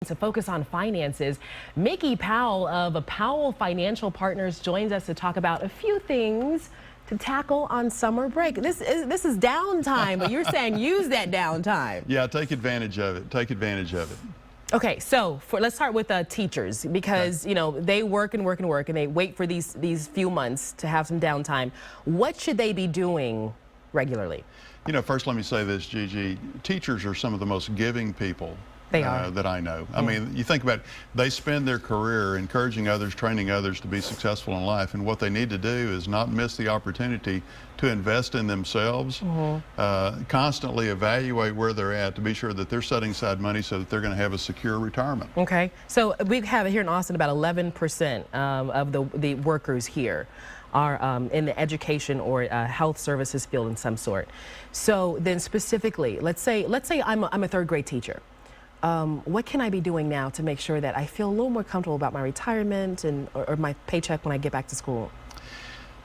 to focus on finances. Mickey Powell of Powell Financial Partners joins us to talk about a few things to tackle on summer break. This is downtime, but you're saying use that downtime. Yeah, take advantage of it. Take advantage of it. Okay, so let's start with teachers, because you know they work and work and work, and they wait for these few months to have some downtime. What should they be doing regularly? You know, first let me say this, Gigi. Teachers are some of the most giving people that I know. I mean, you think about it, they spend their career encouraging others, training others to be successful in life, and what they need to do is not miss the opportunity to invest in themselves, constantly evaluate where they're at to be sure that they're setting aside money so that they're going to have a secure retirement. Okay, so we have here in Austin about 11% of the workers here are in the education or health services field in some sort. So then specifically, let's say I'm a third grade teacher. What can I be doing now to make sure that I feel a little more comfortable about my retirement or my paycheck when I get back to school?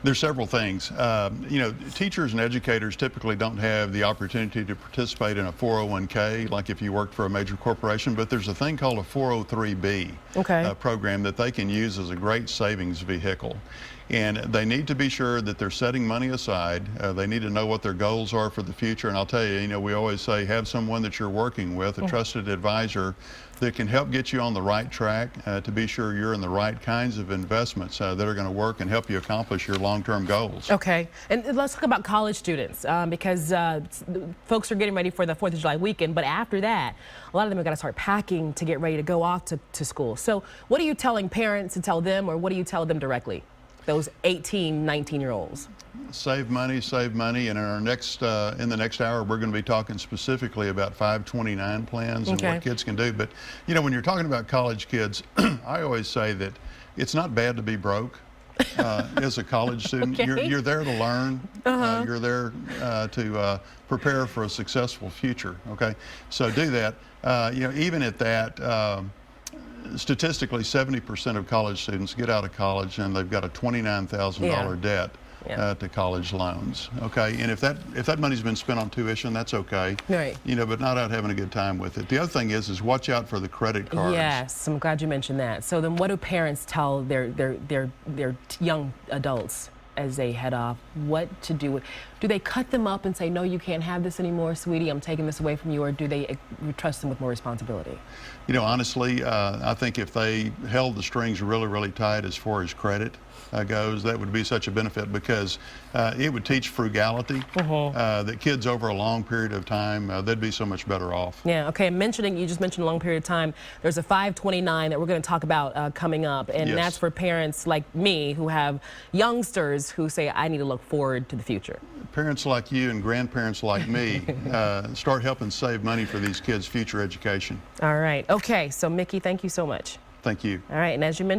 There's several things. You know, teachers and educators typically don't have the opportunity to participate in a 401k like if you worked for a major corporation, but there's a thing called a 403b program that they can use as a great savings vehicle. And they need to be sure that they're setting money aside. They need to know what their goals are for the future. And I'll tell you, you know, we always say have someone that you're working with, a trusted advisor that can help get you on the right track to be sure you're in the right kinds of investments that are going to work and help you accomplish your long-term goals. Okay, and let's talk about college students because folks are getting ready for the 4th of July weekend, but after that, a lot of them are going to start packing to get ready to go off to school. So what are you telling parents to tell them, or what do you tell them directly? Those 18, 19-year-olds. Save money, and in our next in the next hour we're going to be talking specifically about 529 plans and what kids can do. But you know, when you're talking about college kids, I always say that it's not bad to be broke as a college student. You're there to learn. You're there to prepare for a successful future. Okay, so do that. You know, even at that. Statistically, 70% of college students get out of college and they've got a $29,000 debt to college loans. Okay, and if that money's been spent on tuition, that's okay. Right. You know, but not out having a good time with it. The other thing is watch out for the credit cards. Yes, I'm glad you mentioned that. So then, what do parents tell their young adults as they head off? What to do? Do they cut them up and say, no, you can't have this anymore, sweetie, I'm taking this away from you, or do they trust them with more responsibility? You know, honestly, I think if they held the strings really, really tight as far as credit goes, that would be such a benefit, because it would teach frugality that kids over a long period of time, they'd be so much better off. Yeah, okay, you just mentioned a long period of time. There's a 529 that we're going to talk about coming up, and that's for parents like me who have youngsters who say, I need to look forward to the future. Parents like you and grandparents like me start helping save money for these kids' future education. All right, okay, so Mickey, thank you so much. Thank you. All right, and as you mentioned,